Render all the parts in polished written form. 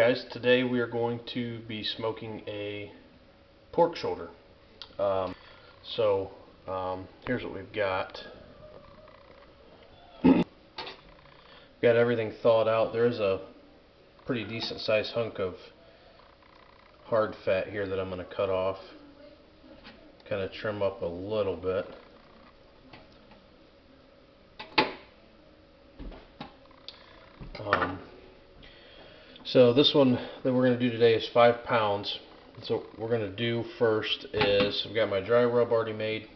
Hey guys, today we are going to be smoking a pork shoulder. Here's what we've got. Got everything thawed out. There is a pretty decent sized hunk of hard fat here that I'm going to cut off. Kind of trim up a little bit. So this one that we're going to do today is 5 pounds. So what we're going to do first is I've got my dry rub already made.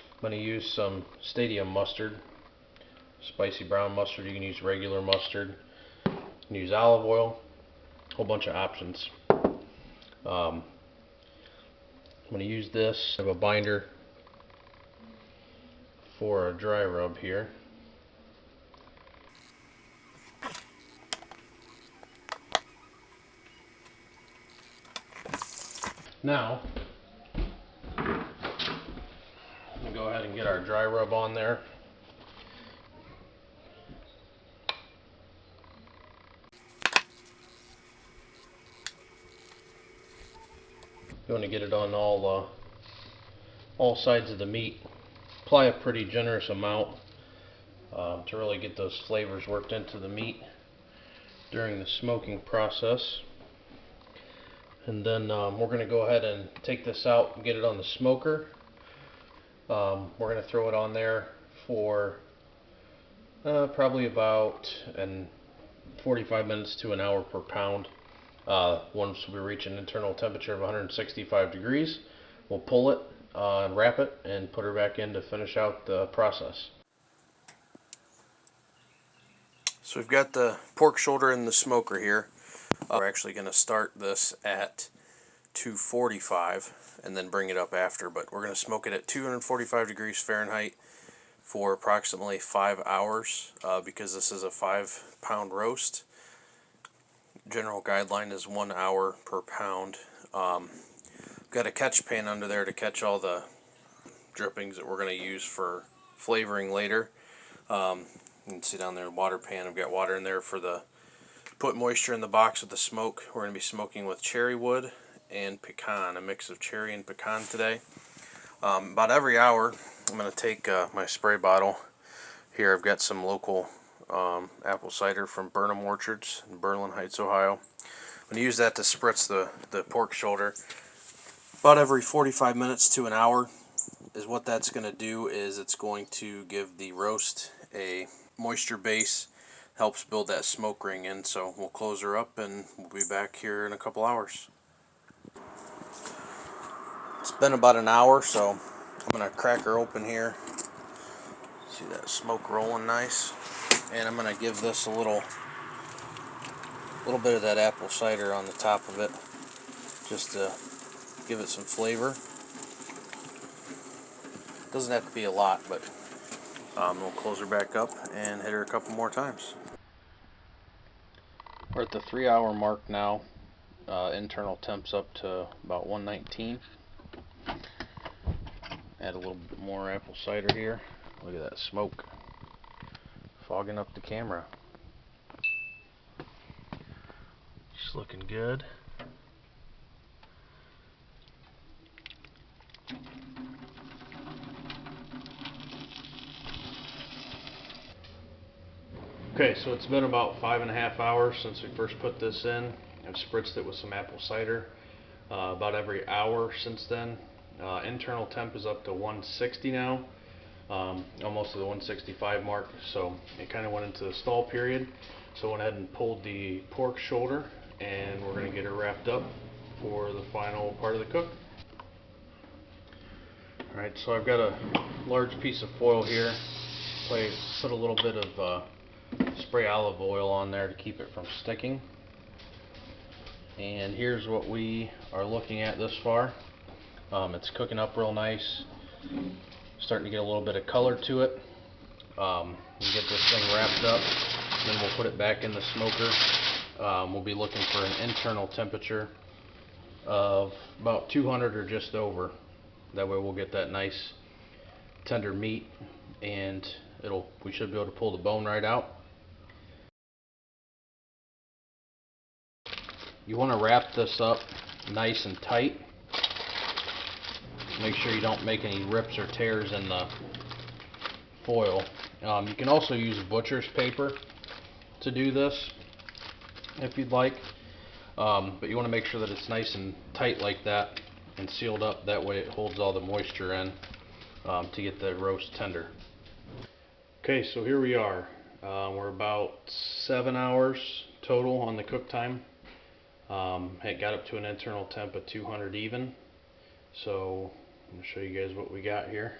I'm going to use some Stadium mustard, spicy brown mustard. You can use regular mustard. You can use olive oil. A whole bunch of options. I'm going to use this. I have a binder for a dry rub here. Now, I'm going to go ahead and get our dry rub on there. You want to get it on all sides of the meat. Apply a pretty generous amount to really get those flavors worked into the meat during the smoking process. And then we're going to go ahead and take this out and get it on the smoker. We're going to throw it on there for probably about 45 minutes to an hour per pound. Once we reach an internal temperature of 165 degrees, we'll pull it, wrap it, and put her back in to finish out the process. So we've got the pork shoulder in the smoker here. We're actually going to start this at 245 and then bring it up after, but we're going to smoke it at 245 degrees Fahrenheit for approximately 5 hours because this is a 5 pound roast. General guideline is 1 hour per pound. Got a catch pan under there to catch all the drippings that we're going to use for flavoring later. You can see down there, water pan. I've got water in there for the put moisture in the box with the smoke. We're going to be smoking with cherry wood and pecan, a mix of cherry and pecan today. About every hour, I'm going to take my spray bottle. Here I've got some local apple cider from Burnham Orchards in Berlin Heights, Ohio. I'm going to use that to spritz the pork shoulder. About every 45 minutes to an hour is what that's going to do. Is it's going to give the roast a moisture base, helps build that smoke ring in. So we'll close her up and we'll be back here in a couple hours. It's been about an hour, so I'm going to crack her open here. See that smoke rolling nice. And I'm going to give this a little bit of that apple cider on the top of it, just to give it some flavor. Doesn't have to be a lot, but we'll close her back up and hit her a couple more times. We're at the 3 hour mark now. Internal temps up to about 119. Add a little bit more apple cider here. Look at that smoke fogging up the camera. Just looking good. Okay, so it's been about 5.5 hours since we first put this in. I've spritzed it with some apple cider about every hour since then. Internal temp is up to 160 now, almost to the 165 mark, so it kind of went into the stall period. So I went ahead and pulled the pork shoulder, and we're going to get her wrapped up for the final part of the cook. Alright, so I've got a large piece of foil here. Put a little bit of spray olive oil on there to keep it from sticking. And here's what we are looking at this far. It's cooking up real nice, starting to get a little bit of color to it. We'll get this thing wrapped up, and then we'll put it back in the smoker. We'll be looking for an internal temperature of about 200 or just over. That way we'll get that nice tender meat, and we should be able to pull the bone right out. You want to wrap this up nice and tight. Make sure you don't make any rips or tears in the foil. You can also use butcher's paper to do this if you'd like, but you want to make sure that it's nice and tight like that and sealed up. That way it holds all the moisture in to get the roast tender. Okay, so here we are. We're about 7 hours total on the cook time. It got up to an internal temp of 200 even. So I'm going to show you guys what we got here.